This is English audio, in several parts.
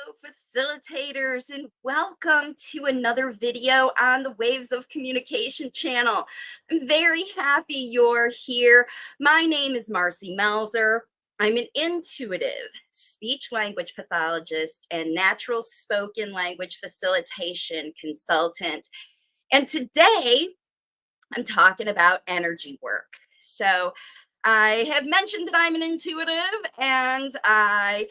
Facilitators, and welcome to another video on the Waves of Communication channel. I'm very happy you're here. My name is Marci Melzer. I'm an intuitive speech language pathologist and natural spoken language facilitation consultant. And today I'm talking about energy work. So I have mentioned that I'm an intuitive and I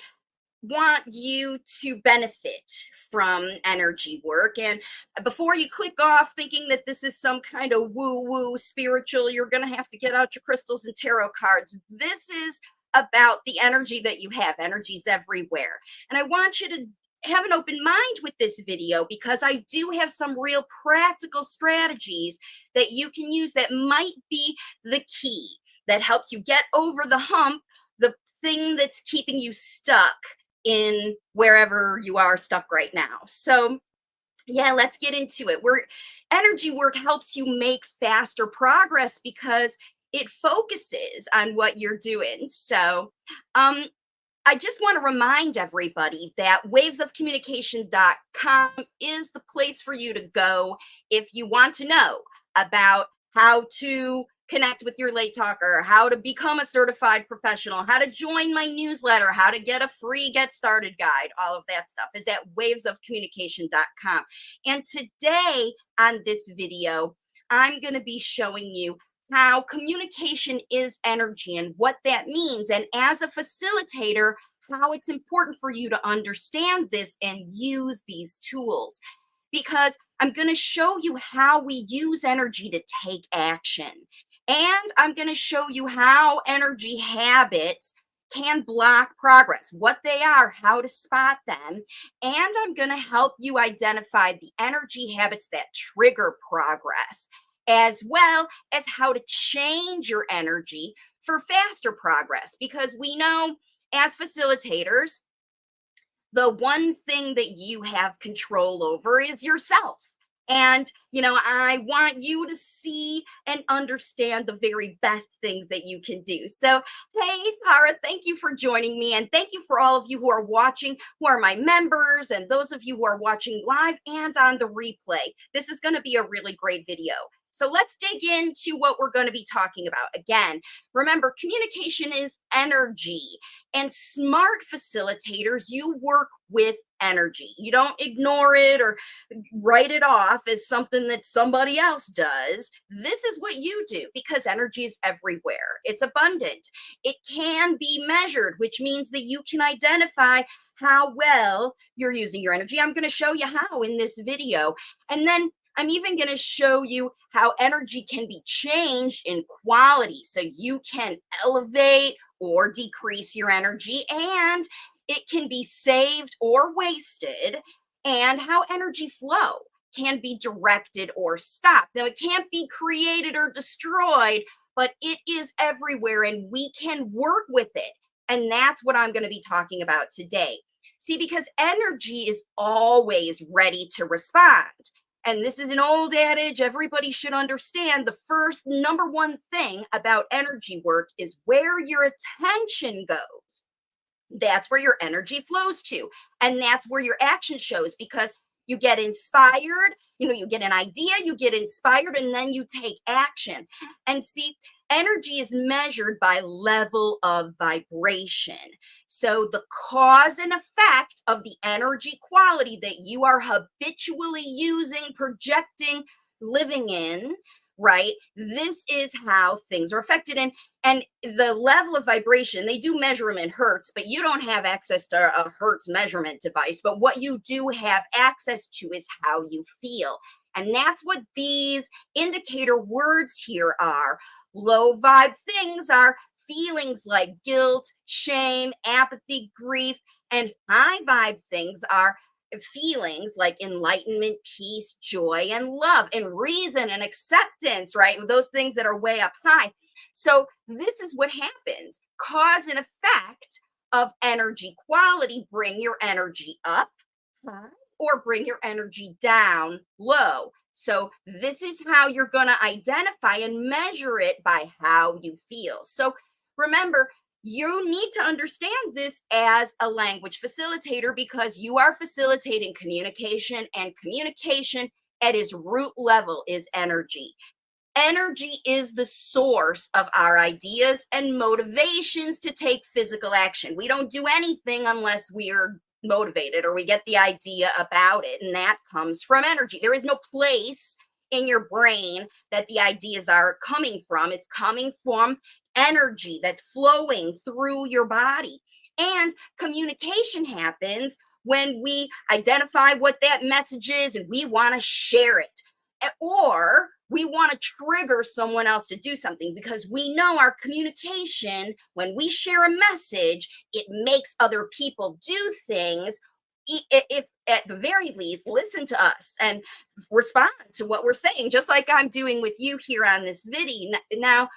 want you to benefit from energy work. And before you click off thinking that this is some kind of woo-woo spiritual, you're going to have to get out your crystals and tarot cards. This is about the energy that you have. Energy's everywhere. And I want you to have an open mind with this video because I do have some real practical strategies that you can use that might be the key that helps you get over the hump, the thing that's keeping you stuck in wherever you are stuck right now. So yeah, let's get into it. Energy work helps you make faster progress because it focuses on what you're doing. So I just want to remind everybody that wavesofcommunication.com is the place for you to go if you want to know about how to connect with your late talker, how to become a certified professional, how to join my newsletter, how to get a free get started guide. All of that stuff is at wavesofcommunication.com. And today on this video, I'm going to be showing you how communication is energy and what that means. And as a facilitator, how it's important for you to understand this and use these tools. Because I'm going to show you how we use energy to take action. And I'm going to show you how energy habits can block progress, what they are, how to spot them. And I'm going to help you identify the energy habits that trigger progress, as well as how to change your energy for faster progress. Because we know as facilitators, the one thing that you have control over is yourself. And, I want you to see and understand the very best things that you can do. So, hey, Sarah, thank you for joining me. And thank you for all of you who are watching, who are my members, and those of you who are watching live and on the replay. This is going to be a really great video. So let's dig into what we're going to be talking about. Again, remember, communication is energy. And smart facilitators, you work with energy. You don't ignore it or write it off as something that somebody else does. This is what you do because energy is everywhere. It's abundant. It can be measured, which means that you can identify how well you're using your energy. I'm going to show you how in this video. And then I'm even going to show you how energy can be changed in quality so you can elevate or decrease your energy, and it can be saved or wasted, and how energy flow can be directed or stopped. Now, it can't be created or destroyed, but it is everywhere and we can work with it. And that's what I'm going to be talking about today. See, because energy is always ready to respond. And this is an old adage everybody should understand. The first number one thing about energy work is where your attention goes. That's where your energy flows to. And that's where your action shows because you get inspired, you get an idea, you get inspired, and then you take action. And see, energy is measured by level of vibration. So the cause and effect of the energy quality that you are habitually using, projecting, living in, right? This is how things are affected. And the level of vibration, they do measure them in hertz, but you don't have access to a hertz measurement device. But what you do have access to is how you feel. And that's what these indicator words here are. Low vibe things are feelings like guilt, shame, apathy, grief, and high vibe things are feelings like enlightenment, peace, joy, and love, and reason and acceptance, right? Those things that are way up high. So this is what happens. Cause and effect of energy quality, bring your energy up high or bring your energy down low. So this is how you're going to identify and measure it by how you feel. So remember, you need to understand this as a language facilitator because you are facilitating communication, and communication at its root level is energy. Energy is the source of our ideas and motivations to take physical action. We don't do anything unless we are motivated or we get the idea about it, and that comes from energy. There is no place in your brain that the ideas are coming from. It's coming from energy that's flowing through your body. And communication happens when we identify what that message is and we want to share it, or we want to trigger someone else to do something because we know our communication, when we share a message, it makes other people do things. If at the very least, listen to us and respond to what we're saying, just like I'm doing with you here on this video. Now,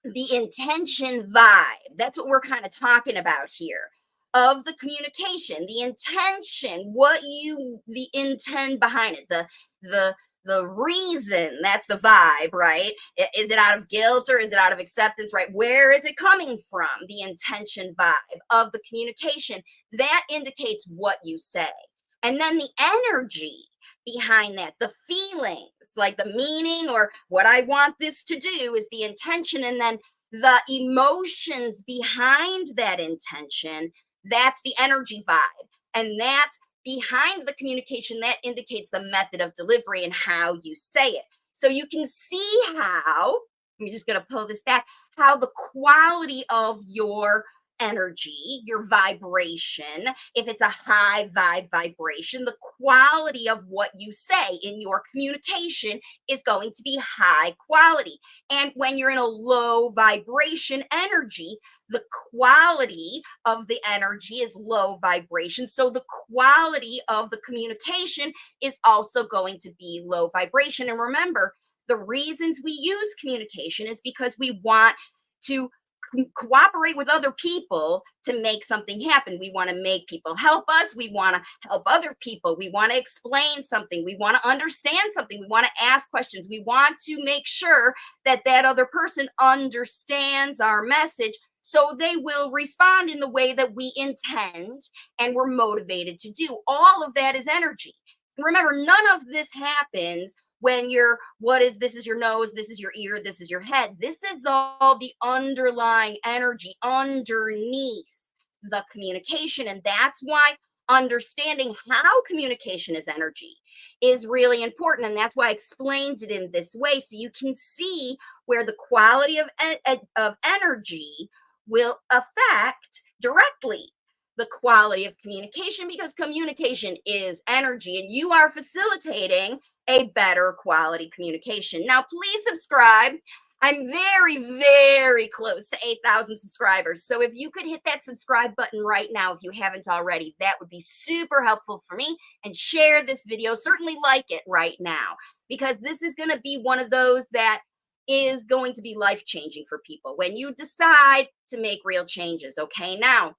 the intention vibe, that's what we're kind of talking about here, of the communication, the intention, the intent behind it, the reason. That's the vibe, right? Is it out of guilt or is it out of acceptance, right? Where is it coming from? The intention vibe of the communication, that indicates what you say. And then the energy behind that, the feelings, like the meaning or what I want this to do is the intention. And then the emotions behind that intention, that's the energy vibe. And that's behind the communication, that indicates the method of delivery and how you say it. So you can see how, I'm just going to pull this back, how the quality of your energy, your vibration, if it's a high vibe vibration, the quality of what you say in your communication is going to be high quality. And when you're in a low vibration energy, the quality of the energy is low vibration. So the quality of the communication is also going to be low vibration. And remember, the reasons we use communication is because we want to cooperate with other people to make something happen. We want to make people help us. We want to help other people. We want to explain something. We want to understand something. We want to ask questions. We want to make sure that that other person understands our message, so they will respond in the way that we intend and we're motivated to do. All of that is energy. And remember, none of this happens when you're, this is your nose, this is your ear, this is your head. This is all the underlying energy underneath the communication. And that's why understanding how communication is energy is really important. And that's why I explains it in this way. So you can see where the quality of energy will affect directly the quality of communication, because communication is energy and you are facilitating a better quality communication. Now, please subscribe. I'm very, very close to 8,000 subscribers. So if you could hit that subscribe button right now, if you haven't already, that would be super helpful for me. And share this video. Certainly like it right now, because this is going to be one of those that is going to be life-changing for people when you decide to make real changes. Okay, now,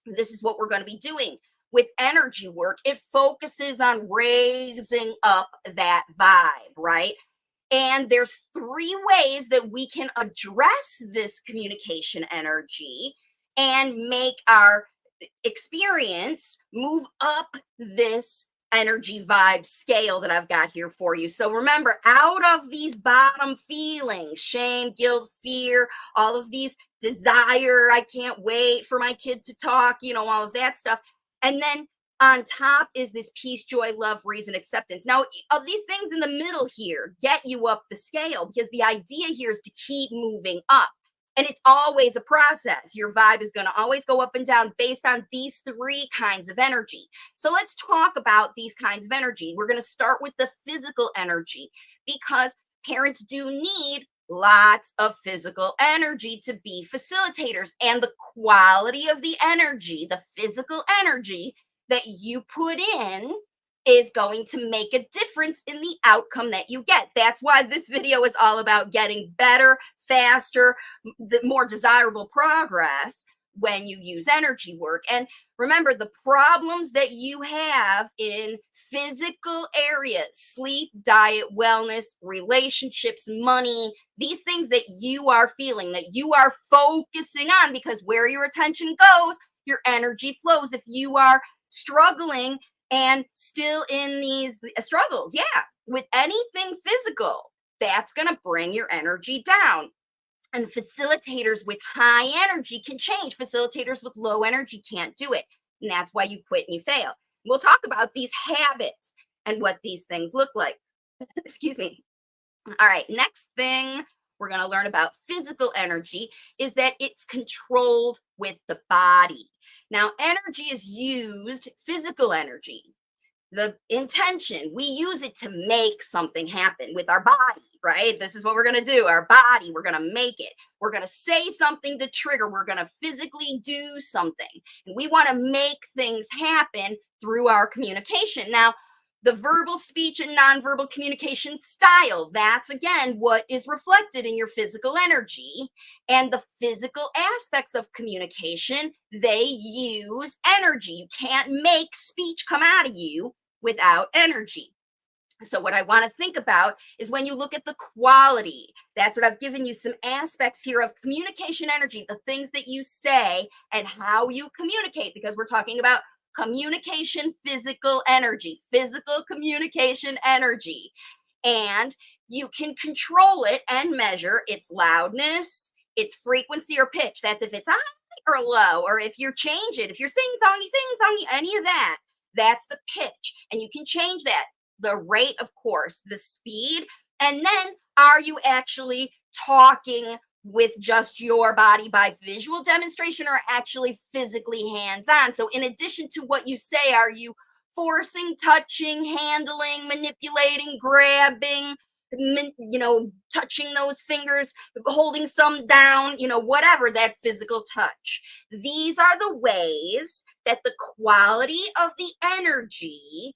this is what we're going to be doing with energy work. It focuses on raising up that vibe, right? And there's 3 ways that we can address this communication energy and make our experience move up this energy vibe scale that I've got here for you. So remember, out of these bottom feelings, shame, guilt, fear, all of these desire, I can't wait for my kid to talk, all of that stuff. And then on top is this peace, joy, love, reason, acceptance. Now, of these things in the middle here get you up the scale, because the idea here is to keep moving up. And it's always a process. Your vibe is going to always go up and down based on these 3 kinds of energy. So let's talk about these kinds of energy. We're going to start with the physical energy, because parents do need lots of physical energy to be facilitators. And the quality of the energy, the physical energy that you put in, is going to make a difference in the outcome that you get. That's why this video is all about getting better, faster, the more desirable progress when you use energy work. And remember, the problems that you have in physical areas, sleep, diet, wellness, relationships, money, these things that you are feeling, that you are focusing on, because where your attention goes, your energy flows. If you are struggling and still in these struggles, yeah, with anything physical, that's going to bring your energy down. And facilitators with high energy can change. Facilitators with low energy can't do it. And that's why you quit and you fail. We'll talk about these habits and what these things look like. Excuse me. All right, next thing we're going to learn about physical energy is that it's controlled with the body. Now, energy is used, physical energy, the intention, we use it to make something happen with our body, right? This is what we're going to do. Our body, we're going to make it. We're going to say something to trigger. We're going to physically do something. And we want to make things happen through our communication. Now, the verbal speech and nonverbal communication style, that's again what is reflected in your physical energy. And the physical aspects of communication, they use energy. You can't make speech come out of you without energy. So what I want to think about is when you look at the quality, that's what I've given you some aspects here of communication energy, the things that you say and how you communicate, because we're talking about communication, physical energy, physical communication energy. And you can control it and measure its loudness, its frequency or pitch. That's if it's high or low, or if you change it, if you're sing songy, any of that, that's the pitch. And you can change that. The rate, of course, the speed, and then are you actually talking with just your body by visual demonstration or actually physically hands-on? So in addition to what you say, are you forcing, touching, handling, manipulating, grabbing, touching those fingers, holding some down, whatever, that physical touch. These are the ways that the quality of the energy,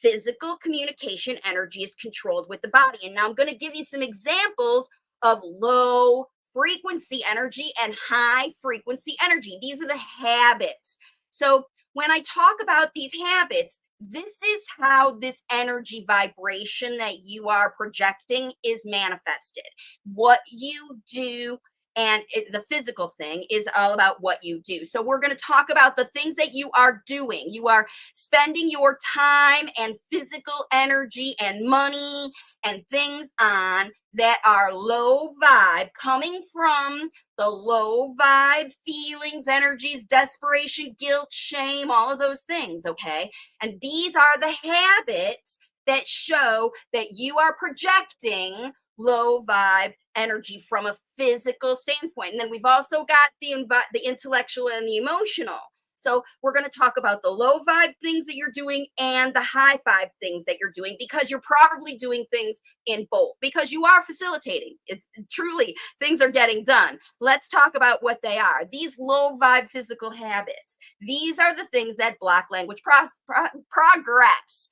physical communication energy, is controlled with the body. And now I'm going to give you some examples of low frequency energy and high frequency energy. These are the habits. So when I talk about these habits, this is how this energy vibration that you are projecting is manifested. What you do, and the physical thing is all about what you do. So we're going to talk about the things that you are doing. You are spending your time and physical energy and money and things on that are low vibe, coming from the low vibe feelings, energies, desperation, guilt, shame, all of those things, okay? And these are the habits that show that you are projecting low vibe energy from a physical standpoint. And then we've also got the intellectual and the emotional. So we're going to talk about the low vibe things that you're doing and the high vibe things that you're doing, because you're probably doing things in both, because you are facilitating. It's truly, things are getting done. Let's talk about what they are. These low vibe physical habits, these are the things that block language progress.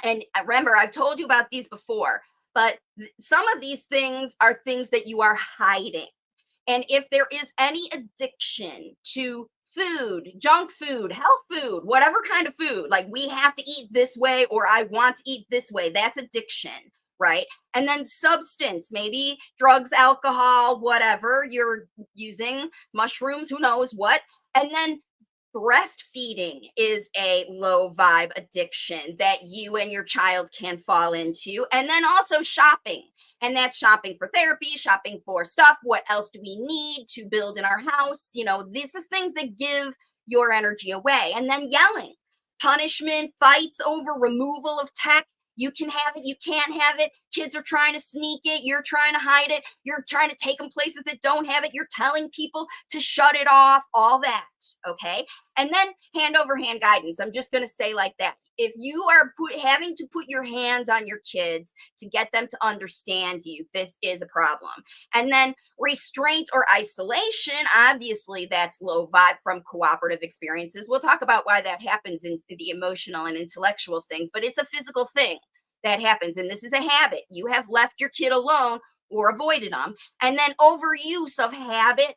And remember, I've told you about these before, but some of these things are things that you are hiding. And if there is any addiction to food, junk food, health food, whatever kind of food, like we have to eat this way or I want to eat this way, that's addiction, right? And then substance, maybe drugs, alcohol, whatever you're using, mushrooms, who knows what. And then breastfeeding is a low vibe addiction that you and your child can fall into. And then also shopping. And that's shopping for therapy, shopping for stuff. What else do we need to build in our house? This is things that give your energy away. And then yelling, punishment, fights over removal of tech. You can have it, you can't have it. Kids are trying to sneak it. You're trying to hide it. You're trying to take them places that don't have it. You're telling people to shut it off, all that. Okay. And then hand over hand guidance. I'm just going to say like that. If you are having to put your hands on your kids to get them to understand you, this is a problem. And then restraint or isolation, obviously that's low vibe from cooperative experiences. We'll talk about why that happens in the emotional and intellectual things, but it's a physical thing that happens. And this is a habit. You have left your kid alone or avoided them. And then overuse of habit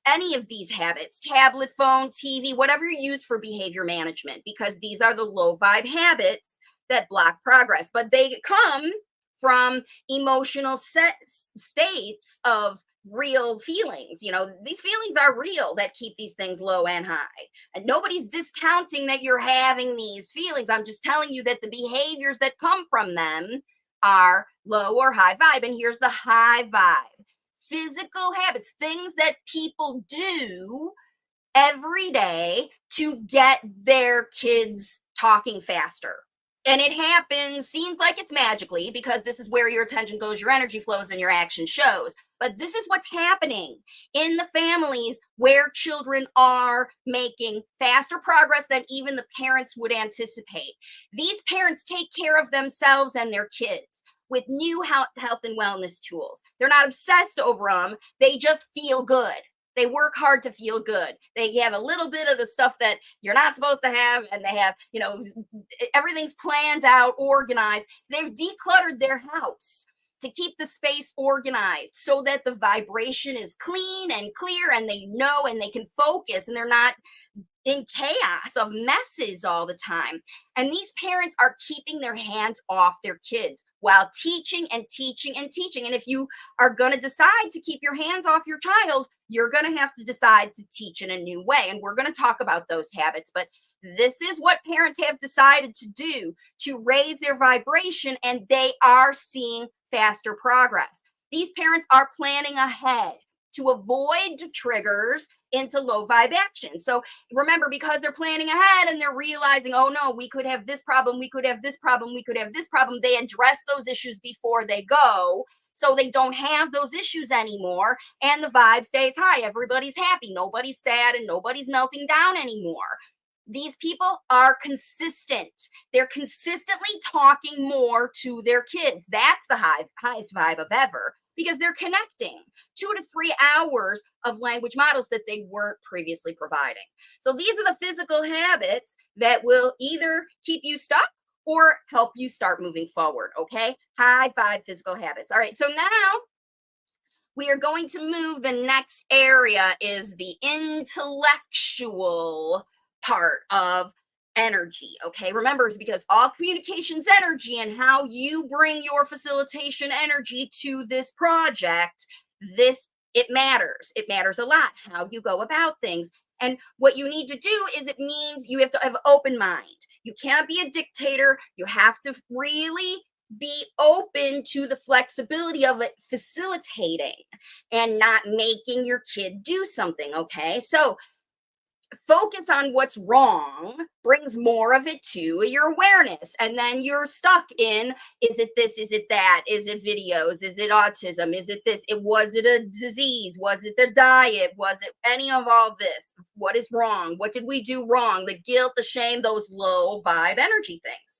any of these habits, tablet, phone, TV, whatever you use for behavior management, because these are the low vibe habits that block progress. But they come from emotional states of real feelings. These feelings are real that keep these things low and high. And nobody's discounting that you're having these feelings. I'm just telling you that the behaviors that come from them are low or high vibe. And here's the high vibe: physical habits, things that people do every day to get their kids talking faster. And it happens, seems like it's magically, because this is where your attention goes, your energy flows, and your action shows. But this is what's happening in the families where children are making faster progress than even the parents would anticipate. These parents take care of themselves and their kids with new health and wellness tools. They're not obsessed over them. They just feel good. They work hard to feel good. They have a little bit of the stuff that you're not supposed to have, and they have, everything's planned out, organized. They've decluttered their house to keep the space organized so that the vibration is clean and clear, and they know and they can focus, and they're not in chaos of messes all the time. And these parents are keeping their hands off their kids while teaching and teaching and teaching. And if you are going to decide to keep your hands off your child, you're going to have to decide to teach in a new way. And we're going to talk about those habits. But this is what parents have decided to do to raise their vibration, and they are seeing faster progress. These parents are planning ahead to avoid triggers into low vibe action. So remember, because they're planning ahead and they're realizing, oh no, we could have this problem, we could have this problem, we could have this problem, they address those issues before they go. So they don't have those issues anymore, and the vibe stays high. Everybody's happy, nobody's sad, and nobody's melting down anymore. These people are consistent. They're consistently talking more to their kids. That's the highest vibe of ever, because they're connecting 2 to 3 hours of language models that they weren't previously providing. So these are the physical habits that will either keep you stuck or help you start moving forward, okay? High vibe physical habits. All right, so now we are going to move. The next area is the intellectual part of energy, okay? Remember, it's because all communication's energy, and how you bring your facilitation energy to this project, it matters. It matters a lot how you go about things. And what you need to do is, it means you have to have an open mind. You can't be a dictator. You have to really be open to the flexibility of it facilitating and not making your kid do something, okay? So focus on what's wrong brings more of it to your awareness, and then you're stuck in, is it this, is it that, is it videos, is it autism, is it this, was it a disease, was it the diet, was it any of all this, what is wrong, what did we do wrong, the guilt, the shame, those low vibe energy things.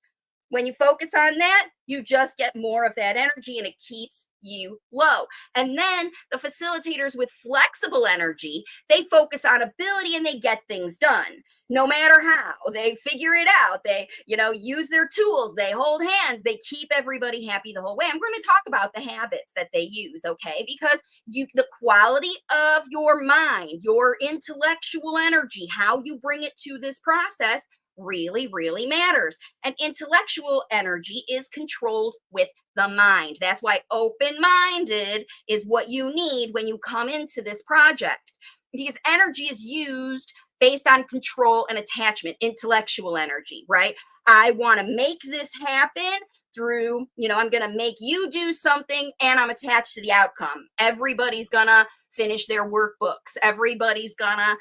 When you focus on that, you just get more of that energy, and it keeps you low. And then the facilitators with flexible energy, they focus on ability, and they get things done no matter how. They figure it out. They, use their tools. They hold hands. They keep everybody happy the whole way. I'm going to talk about the habits that they use, okay? Because the quality of your mind, your intellectual energy, how you bring it to this process really, really matters. And intellectual energy is controlled with the mind. That's why open-minded is what you need when you come into this project, because energy is used based on control and attachment. Intellectual energy, right? I want to make this happen through, I'm going to make you do something, and I'm attached to the outcome. Everybody's going to finish their workbooks. Everybody's going to,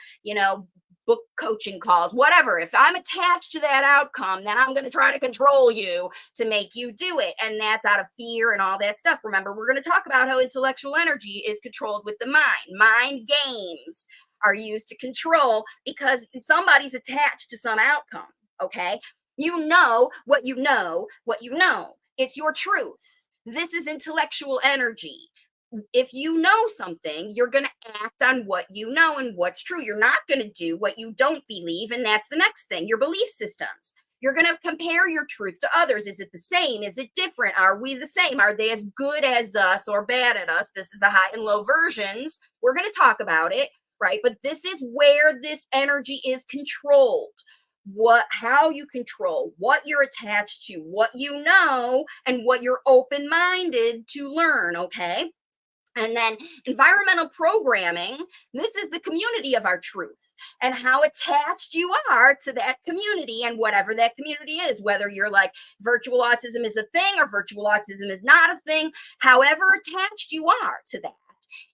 book coaching calls, whatever. If I'm attached to that outcome, then I'm going to try to control you to make you do it. And that's out of fear and all that stuff. Remember, we're going to talk about how intellectual energy is controlled with the mind. Mind games are used to control because somebody's attached to some outcome. Okay. You know what you know, what you know. It's your truth. This is intellectual energy. If you know something, you're going to act on what you know and what's true. You're not going to do what you don't believe. And that's the next thing, your belief systems. You're going to compare your truth to others. Is it the same? Is it different? Are we the same? Are they as good as us or bad at us? This is the high and low versions. We're going to talk about it, right? But this is where this energy is controlled. How you control, what you're attached to, what you know, and what you're open-minded to learn, okay? And then environmental programming, this is the community of our truth and how attached you are to that community and whatever that community is, whether you're like virtual autism is a thing or virtual autism is not a thing, however attached you are to that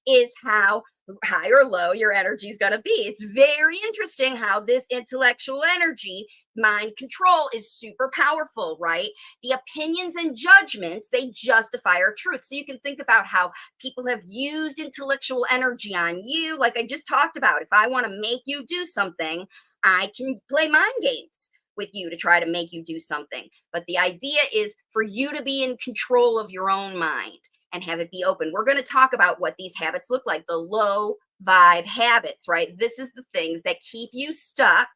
is how high or low your energy is going to be. It's very interesting how this intellectual energy, mind control, is super powerful, right? The opinions and judgments, they justify our truth. So you can think about how people have used intellectual energy on you. Like I just talked about, if I want to make you do something, I can play mind games with you to try to make you do something. But the idea is for you to be in control of your own mind and have it be open. We're going to talk about what these habits look like, the low vibe habits, right? This is the things that keep you stuck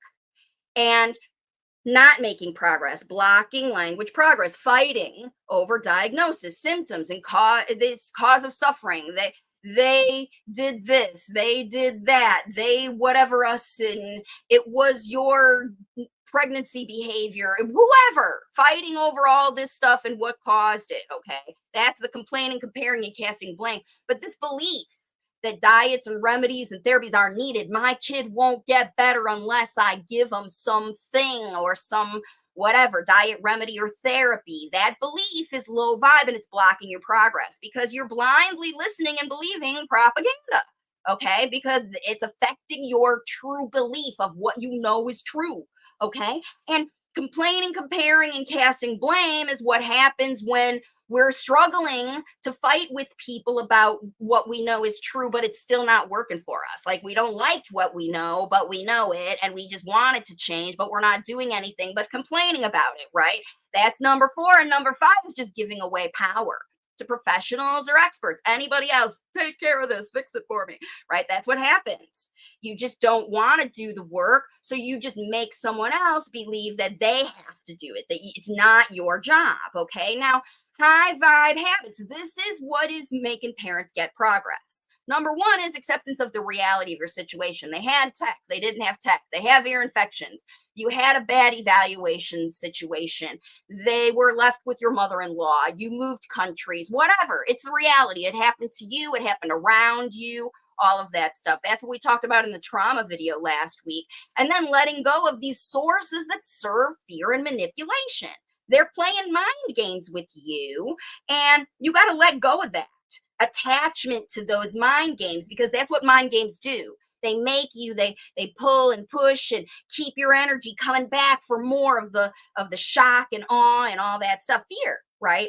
and not making progress, blocking language progress, fighting over diagnosis, symptoms, and this cause of suffering. They did this, they did that, they whatever us, and it was your pregnancy behavior, whoever, fighting over all this stuff and what caused it, okay? That's the complaining, comparing, and casting blame. But this belief that diets and remedies and therapies are needed, my kid won't get better unless I give them something or some whatever, diet, remedy, or therapy. That belief is low vibe and it's blocking your progress because you're blindly listening and believing propaganda, okay? Because it's affecting your true belief of what you know is true. Okay. And complaining, comparing, and casting blame is what happens when we're struggling to fight with people about what we know is true, but it's still not working for us. Like we don't like what we know, but we know it and we just want it to change, but we're not doing anything but complaining about it, right? That's number 4. And number 5 is just giving away power to professionals or experts. Anybody else, take care of this, fix it for me, right? That's what happens. You just don't want to do the work, so you just make someone else believe that they have to do it, that it's not your job, okay? Now, high vibe habits, this is what is making parents get progress. Number 1 is acceptance of the reality of your situation. They had tech, they didn't have tech, they have ear infections, you had a bad evaluation situation, they were left with your mother-in-law, you moved countries, whatever. It's the reality. It happened to you, it happened around you, all of that stuff. That's what we talked about in the trauma video last week. And then letting go of these sources that serve fear and manipulation. They're playing mind games with you, and you got to let go of that attachment to those mind games, because that's what mind games do. They make you, they pull and push and keep your energy coming back for more of the shock and awe and all that stuff. Fear, right?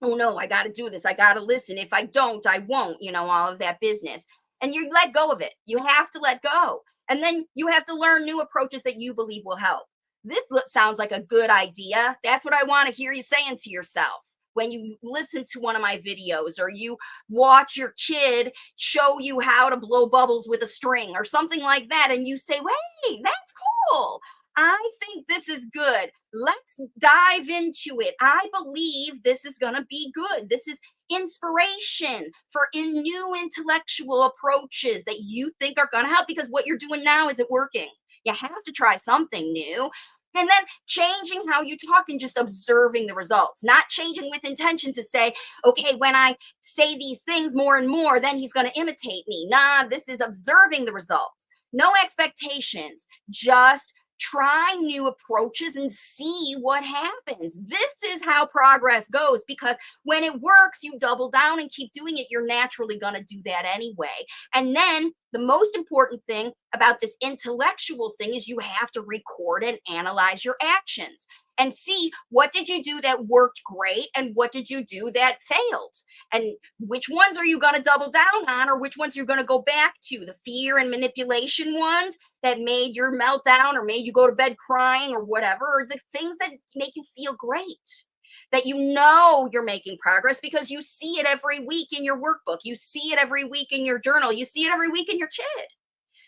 Oh no, I got to do this. I got to listen. If I don't, I won't, all of that business. And you let go of it. You have to let go. And then you have to learn new approaches that you believe will help. This sounds like a good idea. That's what I want to hear you saying to yourself when you listen to one of my videos, or you watch your kid show you how to blow bubbles with a string or something like that, and you say, wait, that's cool. I think this is good. Let's dive into it. I believe this is going to be good. This is inspiration for new intellectual approaches that you think are going to help, because what you're doing now isn't working. You have to try something new. And then changing how you talk and just observing the results, not changing with intention to say, okay, when I say these things more and more, then he's going to imitate me. Nah, this is observing the results. No expectations, just try new approaches and see what happens. This is how progress goes, because when it works, you double down and keep doing it. You're naturally going to do that anyway. And then the most important thing about this intellectual thing is you have to record and analyze your actions and see, what did you do that worked great and what did you do that failed, and which ones are you going to double down on, or which ones you're going to go back to. The fear and manipulation ones that made your meltdown or made you go to bed crying or whatever, or the things that make you feel great, that you're making progress because you see it every week in your workbook, you see it every week in your journal, you see it every week in your kid,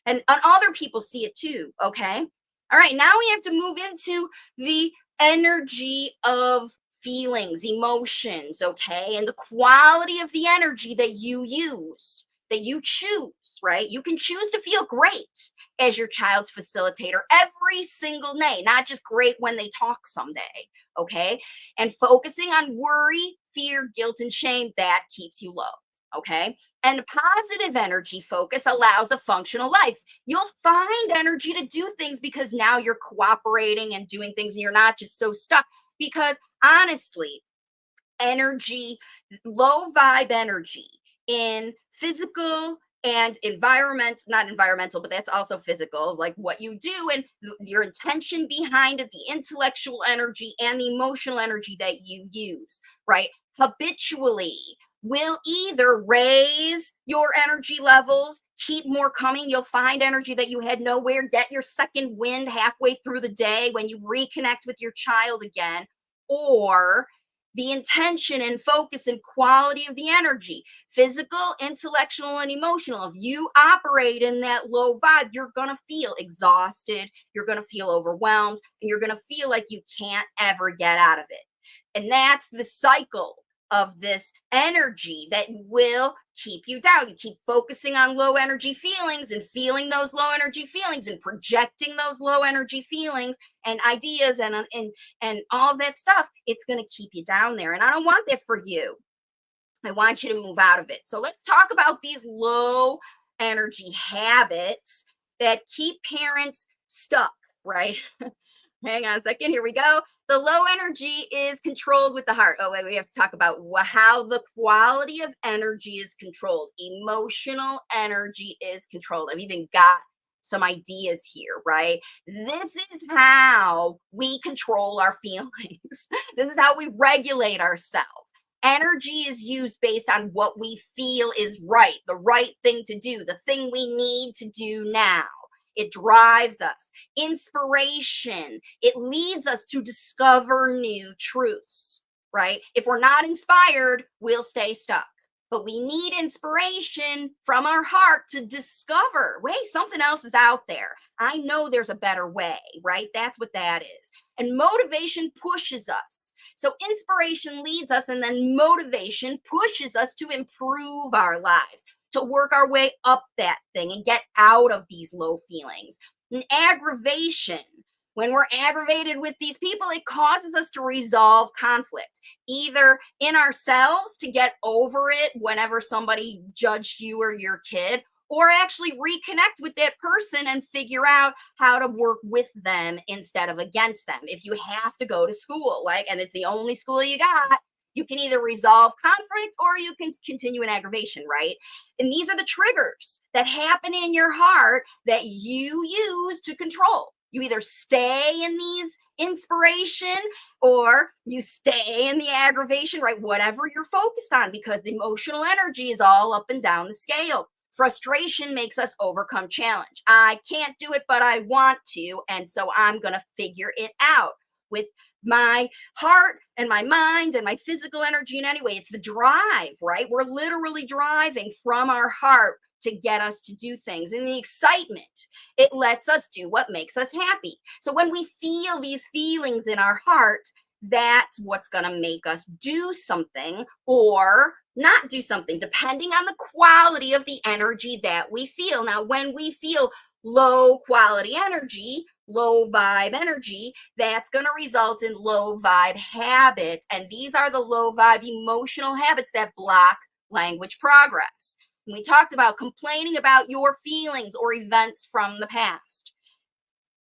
and other people see it too, okay? All right, now we have to move into the energy of feelings, emotions, okay? And the quality of the energy that you use, that you choose, right? You can choose to feel great as your child's facilitator every single day, not just great when they talk someday, okay? And focusing on worry, fear, guilt, and shame, that keeps you low, okay? And positive energy focus allows a functional life. You'll find energy to do things because now you're cooperating and doing things and you're not just so stuck. Because honestly, energy, low vibe energy in physical and environment, not environmental, but that's also physical, like what you do and your intention behind it, the intellectual energy and the emotional energy that you use, right? Habitually will either raise your energy levels, keep more coming. You'll find energy that you had nowhere, get your second wind halfway through the day when you reconnect with your child again, or the intention and focus and quality of the energy, physical, intellectual, and emotional. If you operate in that low vibe, you're going to feel exhausted, you're going to feel overwhelmed, and you're going to feel like you can't ever get out of it. And that's the cycle of this energy that will keep you down. You keep focusing on low energy feelings and feeling those low energy feelings and projecting those low energy feelings and ideas and all of that stuff. It's going to keep you down there. And I don't want that for you. I want you to move out of it. So let's talk about these low energy habits that keep parents stuck, right? Hang on a second. Here we go. The low energy is controlled with the heart. Oh, wait, we have to talk about how the quality of energy is controlled. Emotional energy is controlled. I've even got some ideas here, right? This is how we control our feelings. This is how we regulate ourselves. Energy is used based on what we feel is right, the right thing to do, the thing we need to do now. It drives us. Inspiration, it leads us to discover new truths, right? If we're not inspired, we'll stay stuck. But we need inspiration from our heart to discover, wait, something else is out there. I know there's a better way, right? That's what that is. And motivation pushes us. So inspiration leads us, and then motivation pushes us to improve our lives, to work our way up that thing and get out of these low feelings. And aggravation, when we're aggravated with these people, it causes us to resolve conflict, either in ourselves to get over it whenever somebody judged you or your kid, or actually reconnect with that person and figure out how to work with them instead of against them. If you have to go to school, like, and it's the only school you got, you can either resolve conflict or you can continue in aggravation, right? And these are the triggers that happen in your heart that you use to control. You either stay in these inspiration or you stay in the aggravation, right? Whatever you're focused on, because the emotional energy is all up and down the scale. Frustration makes us overcome challenge. I can't do it, but I want to. And so I'm going to figure it out with my heart and my mind and my physical energy. And anyway, it's the drive, right? We're literally driving from our heart to get us to do things. And the excitement, it lets us do what makes us happy. So when we feel these feelings in our heart, that's what's going to make us do something or not do something, depending on the quality of the energy that we feel. Now, when we feel low quality energy, low vibe energy, that's going to result in low vibe habits. And these are the low vibe emotional habits that block language progress. And we talked about complaining about your feelings or events from the past.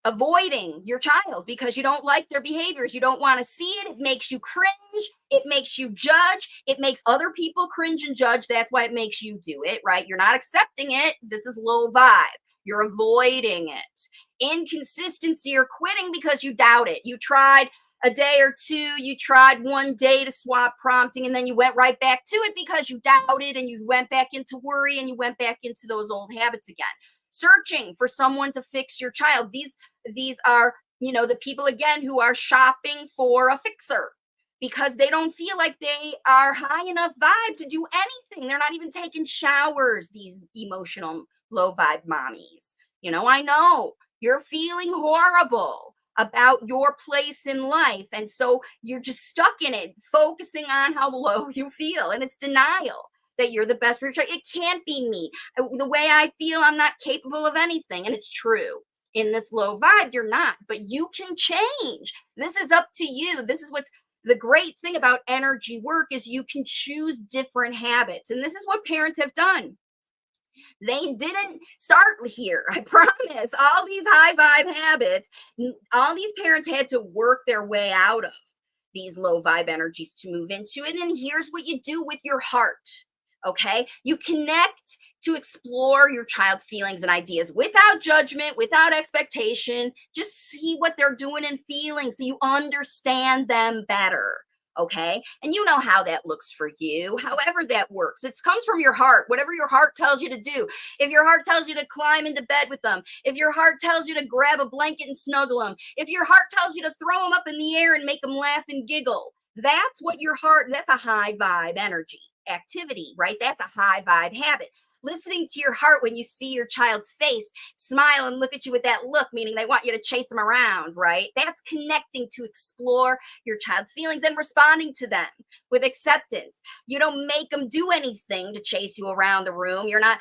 Avoiding your child because you don't like their behaviors. You don't want to see it. It makes you cringe. It makes you judge. It makes other people cringe and judge. That's why it makes you do it, right? You're not accepting it. This is low vibe. You're avoiding it. Inconsistency or quitting because you doubt it. You tried a day or two, you tried one day to swap prompting, and then you went right back to it because you doubted and you went back into worry and you went back into those old habits again. Searching for someone to fix your child. These are, the people again who are shopping for a fixer because they don't feel like they are high enough vibe to do anything. They're not even taking showers, these emotional low vibe mommies. I know You're feeling horrible about your place in life. And so you're just stuck in it, focusing on how low you feel. And it's denial that you're the best for your child. It can't be me. The way I feel, I'm not capable of anything. And it's true. In this low vibe, you're not, but you can change. This is up to you. This is what's the great thing about energy work is you can choose different habits. And this is what parents have done. They didn't start here. I promise. All these high vibe habits, all these parents had to work their way out of these low vibe energies to move into it. And here's what you do with your heart. Okay. You connect to explore your child's feelings and ideas without judgment, without expectation. Just see what they're doing and feeling so you understand them better. Okay. And you know how that looks for you, however that works. It comes from your heart, whatever your heart tells you to do. If your heart tells you to climb into bed with them, if your heart tells you to grab a blanket and snuggle them, if your heart tells you to throw them up in the air and make them laugh and giggle, that's what your heart, that's a high vibe energy activity, right? That's a high vibe habit. Listening to your heart when you see your child's face smile and look at you with that look, meaning they want you to chase them around, right? That's connecting to explore your child's feelings and responding to them with acceptance. You don't make them do anything to chase you around the room. You're not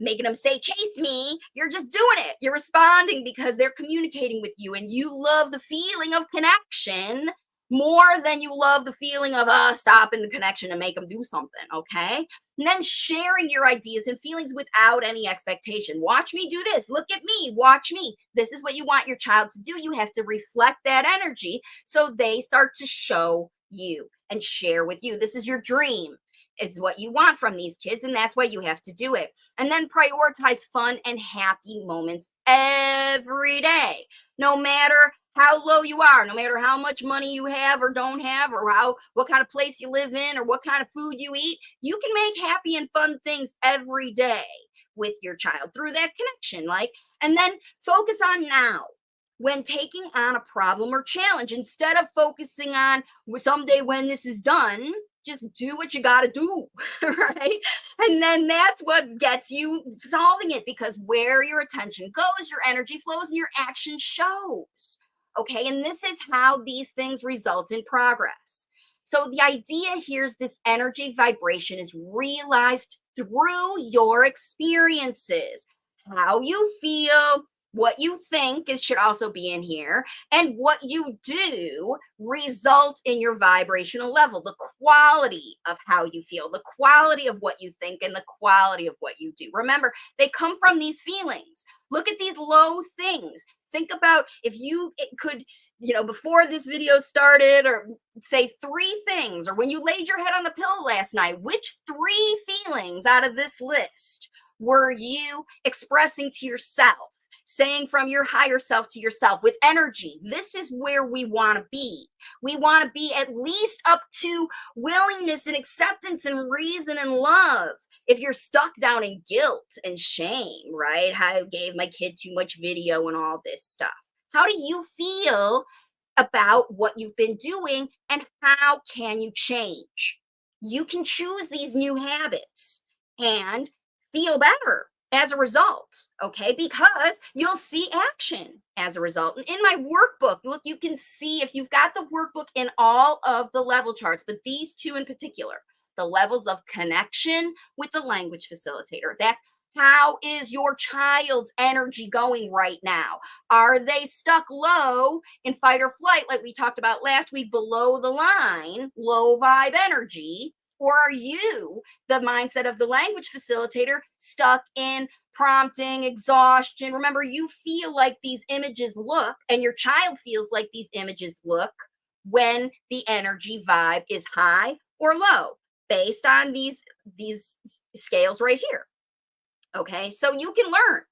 making them say, chase me. You're just doing it. You're responding because they're communicating with you and you love the feeling of connection more than you love the feeling of stopping the connection to make them do something, okay? And then sharing your ideas and feelings without any expectation. Watch me do this. Look at me. Watch me. This is what you want your child to do. You have to reflect that energy so they start to show you and share with you. This is your dream. It's what you want from these kids, and that's why you have to do it. And then prioritize fun and happy moments every day, no matter how low you are, no matter how much money you have or don't have, or what kind of place you live in, or what kind of food you eat. You can make happy and fun things every day with your child through that connection. And then focus on now when taking on a problem or challenge, instead of focusing on someday when this is done. Just do what you got to do, right? And then that's what gets you solving it, because where your attention goes, your energy flows and your action shows. Okay. And this is how these things result in progress. So the idea here is this energy vibration is realized through your experiences, how you feel, what you think should also be in here, and what you do result in your vibrational level, the quality of how you feel, the quality of what you think, and the quality of what you do. Remember, they come from these feelings. Look at these low things. Think about if you could, before this video started, or say 3 things, or when you laid your head on the pillow last night, which 3 feelings out of this list were you expressing to yourself? Saying from your higher self to yourself with energy. This is where we want to be. We want to be at least up to willingness and acceptance and reason and love. If you're stuck down in guilt and shame, right? I gave my kid too much video and all this stuff. How do you feel about what you've been doing, and how can you change? You can choose these new habits and feel better as a result, okay? Because you'll see action as a result. And in my workbook, look, you can see if you've got the workbook in all of the level charts, but these 2 in particular, the levels of connection with the language facilitator. That's how is your child's energy going right now? Are they stuck low in fight or flight, like we talked about last week, below the line, low vibe energy? Or are you, the mindset of the language facilitator, stuck in prompting, exhaustion? Remember, you feel like these images look, and your child feels like these images look when the energy vibe is high or low, based on these scales right here. Okay, so you can learn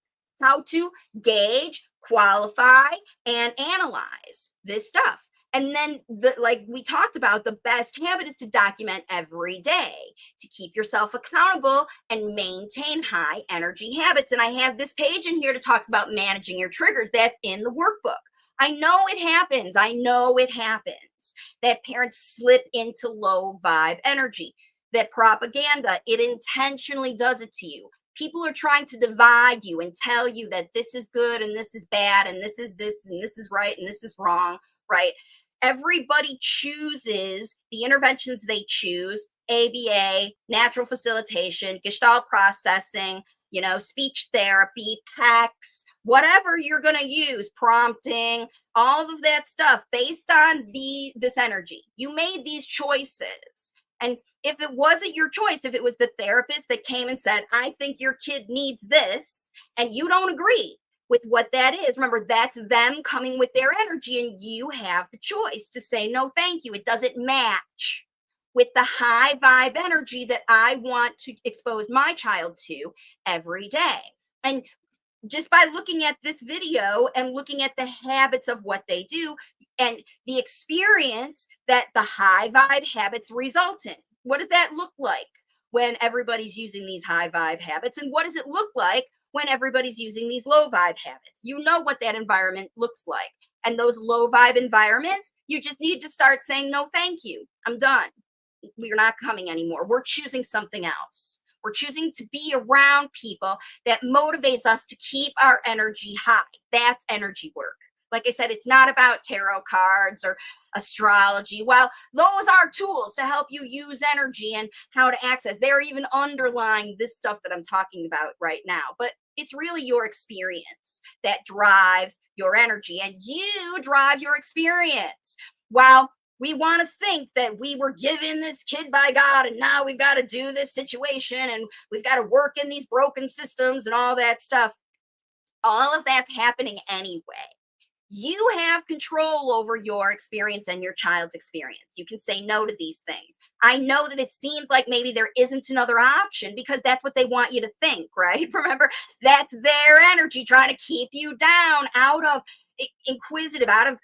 how to gauge, qualify, and analyze this stuff. And then, like we talked about, the best habit is to document every day to keep yourself accountable and maintain high energy habits. And I have this page in here that talks about managing your triggers. That's in the workbook. I know it happens. I know it happens that parents slip into low vibe energy, that propaganda, it intentionally does it to you. People are trying to divide you and tell you that this is good and this is bad and this is this and this is right and this is wrong, right? Everybody chooses the interventions they choose: ABA, natural facilitation, gestalt processing, speech therapy, PACS, whatever you're going to use, prompting, all of that stuff based on this energy. You made these choices. And if it wasn't your choice, if it was the therapist that came and said, I think your kid needs this, and you don't agree with what that is, remember, that's them coming with their energy, and you have the choice to say, no, thank you. It doesn't match with the high vibe energy that I want to expose my child to every day. And just by looking at this video and looking at the habits of what they do and the experience that the high vibe habits result in, what does that look like when everybody's using these high vibe habits? And what does it look like when everybody's using these low vibe habits? You know what that environment looks like. And those low vibe environments, you just need to start saying, no, thank you. I'm done. We're not coming anymore. We're choosing something else. We're choosing to be around people that motivates us to keep our energy high. That's energy work. Like I said, it's not about tarot cards or astrology. Well, those are tools to help you use energy and how to access. They're even underlying this stuff that I'm talking about right now. But it's really your experience that drives your energy, and you drive your experience. While we want to think that we were given this kid by God and now we've got to do this situation and we've got to work in these broken systems and all that stuff. All of that's happening anyway. You have control over your experience and your child's experience. You can say no to these things. I know that it seems like maybe there isn't another option because that's what they want you to think, right? Remember, that's their energy trying to keep you down, out of inquisitive, out of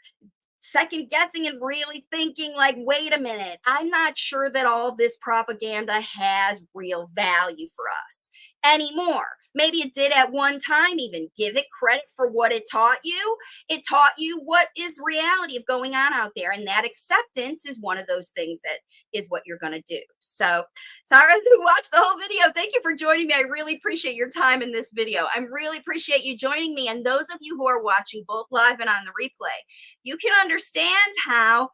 second guessing and really thinking like, wait a minute, I'm not sure that all this propaganda has real value for us anymore. Maybe it did at one time. Even give it credit for what it taught you. It taught you what is reality of going on out there, and that acceptance is one of those things that is what you're going to do. So sorry to watch the whole video. Thank you for joining me. I really appreciate your time in this video. I really appreciate you joining me, and those of you who are watching both live and on the replay, you can understand how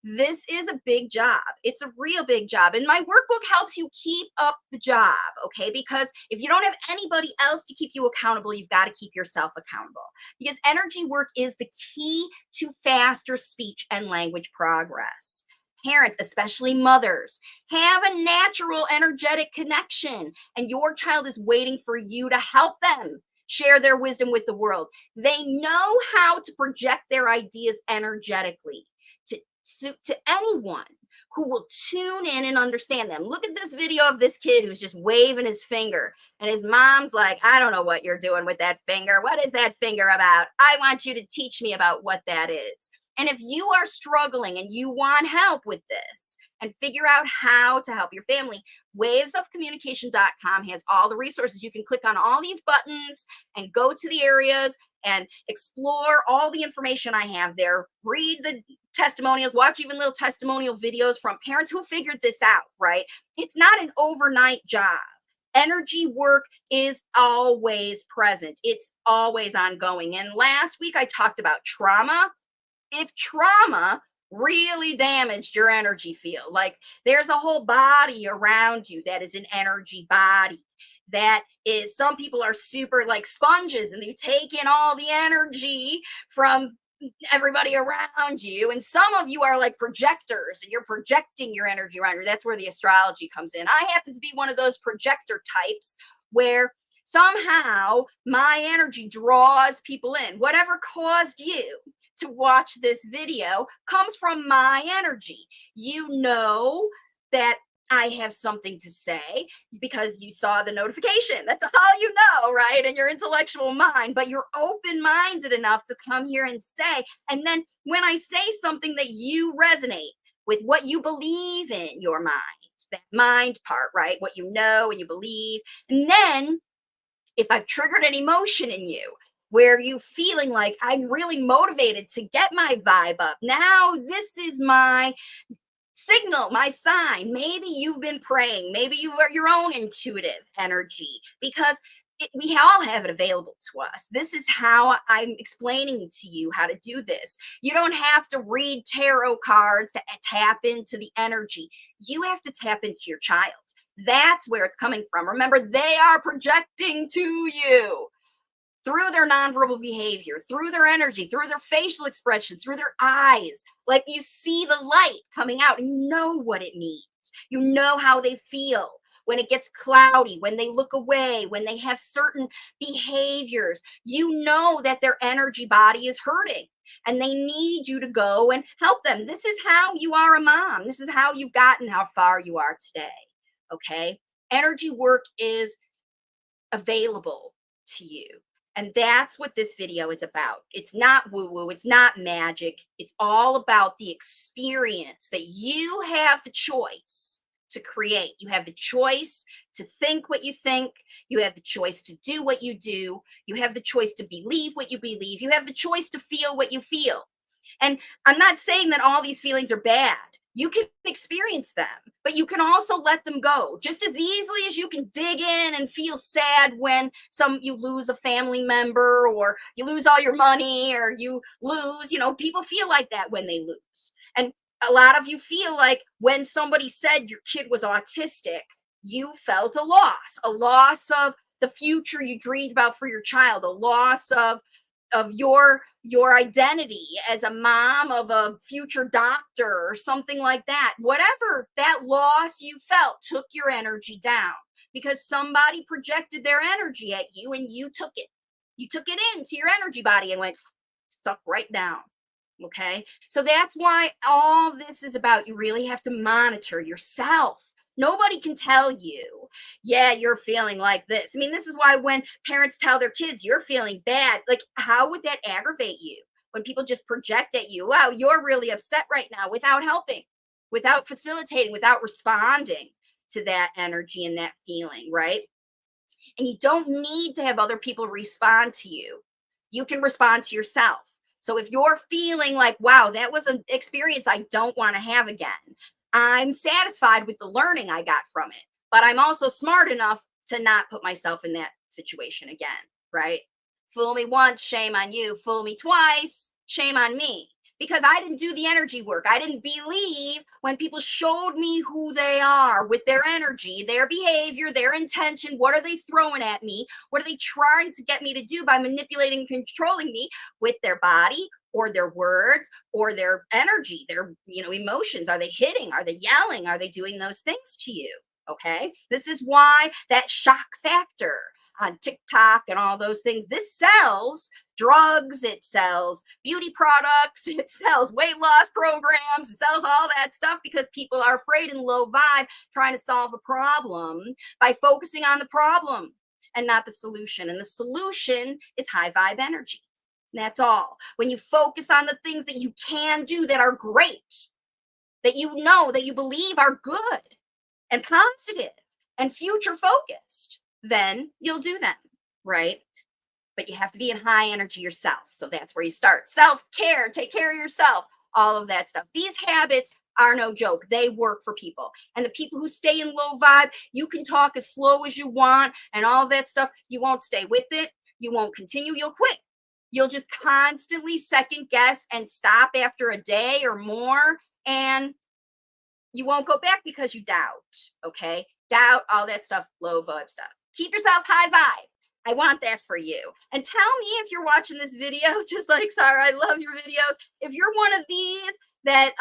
this is a big job. It's a real big job. And my workbook helps you keep up the job, okay? Because if you don't have anybody else to keep you accountable, you've got to keep yourself accountable. Because energy work is the key to faster speech and language progress. Parents, especially mothers, have a natural energetic connection, and your child is waiting for you to help them share their wisdom with the world. They know how to project their ideas energetically to anyone who will tune in and understand them. Look at this video of this kid who's just waving his finger, and his mom's like, I don't know what you're doing with that finger. What is that finger about? I want you to teach me about what that is. And if you are struggling and you want help with this and figure out how to help your family, wavesofcommunication.com has all the resources. You can click on all these buttons and go to the areas and explore all the information I have there. Read the testimonials, watch even little testimonial videos from parents who figured this out, right? It's not an overnight job. Energy work is always present. It's always ongoing. And last week I talked about trauma. If trauma really damaged your energy field, like there's a whole body around you that is an energy body, that is, some people are super like sponges and they take in all the energy from everybody around you, and some of you are like projectors and you're projecting your energy around you. That's where the astrology comes in. I happen to be one of those projector types where somehow my energy draws people in. Whatever caused you to watch this video comes from my energy. You know that I have something to say because you saw the notification. That's all you know, right? In your intellectual mind, but you're open-minded enough to come here and say, and then when I say something that you resonate with what you believe in your mind, that mind part, right? What you know and you believe. And then if I've triggered an emotion in you, where you feeling like I'm really motivated to get my vibe up. Now this is my signal, my sign. Maybe you've been praying. Maybe you are your own intuitive energy, because we all have it available to us. This is how I'm explaining to you how to do this. You don't have to read tarot cards to tap into the energy. You have to tap into your child. That's where it's coming from. Remember, they are projecting to you through their nonverbal behavior, through their energy, through their facial expression, through their eyes. Like, you see the light coming out and you know what it means. You know how they feel when it gets cloudy, when they look away, when they have certain behaviors. You know that their energy body is hurting and they need you to go and help them. This is how you are a mom. This is how you've gotten how far you are today. Okay? Energy work is available to you. And that's what this video is about. It's not woo-woo, it's not magic. It's all about the experience that you have the choice to create. You have the choice to think what you think. You have the choice to do what you do. You have the choice to believe what you believe. You have the choice to feel what you feel. And I'm not saying that all these feelings are bad. You can experience them, but you can also let them go just as easily as you can dig in and feel sad when you lose a family member, or you lose all your money, or you lose, people feel like that when they lose. And a lot of you feel like when somebody said your kid was autistic, you felt a loss of the future you dreamed about for your child, a loss of your identity as a mom of a future doctor or something like that. Whatever that loss you felt took your energy down because somebody projected their energy at you and you took it. You took it into your energy body and went stuck right down. Okay. So that's why all this is about. You really have to monitor yourself. Nobody can tell you, yeah, you're feeling like this. I mean, this is why when parents tell their kids you're feeling bad, like, how would that aggravate you? When people just project at you, wow, you're really upset right now, without helping, without facilitating, without responding to that energy and that feeling, right? And you don't need to have other people respond to you. You can respond to yourself. So if you're feeling like, wow, that was an experience I don't want to have again, I'm satisfied with the learning I got from it, but I'm also smart enough to not put myself in that situation again, right? Fool me once, shame on you. Fool me twice, shame on me. Because I didn't do the energy work. I didn't believe when people showed me who they are with their energy, their behavior, their intention. What are they throwing at me? What are they trying to get me to do by manipulating and controlling me with their body, or their words, or their energy, their emotions? Are they hitting? Are they yelling? Are they doing those things to you? Okay. This is why that shock factor on TikTok and all those things, this sells drugs, it sells beauty products, it sells weight loss programs, it sells all that stuff, because people are afraid and low vibe, trying to solve a problem by focusing on the problem and not the solution. And the solution is high vibe energy. That's all. When you focus on the things that you can do that are great, that that you believe are good and positive and future focused, then you'll do them, right? But you have to be in high energy yourself. So that's where you start. Self-care, take care of yourself, all of that stuff. These habits are no joke. They work for people. And the people who stay in low vibe, you can talk as slow as you want and all that stuff. You won't stay with it. You won't continue. You'll quit. You'll just constantly second guess and stop after a day or more. And you won't go back because you doubt. Okay. Doubt, all that stuff, low vibe stuff. Keep yourself high vibe. I want that for you. And tell me if you're watching this video, just like Sarah, I love your videos. If you're one of these that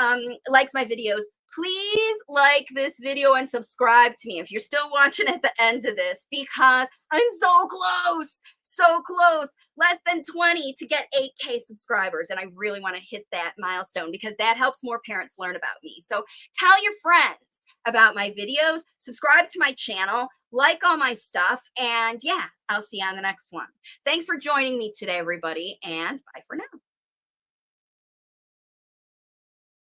likes my videos, please like this video and subscribe to me if you're still watching at the end of this, because I'm so close, less than 20 to get 8K subscribers. And I really want to hit that milestone because that helps more parents learn about me. So tell your friends about my videos, subscribe to my channel, like all my stuff, and yeah, I'll see you on the next one. Thanks for joining me today, everybody, and bye for now.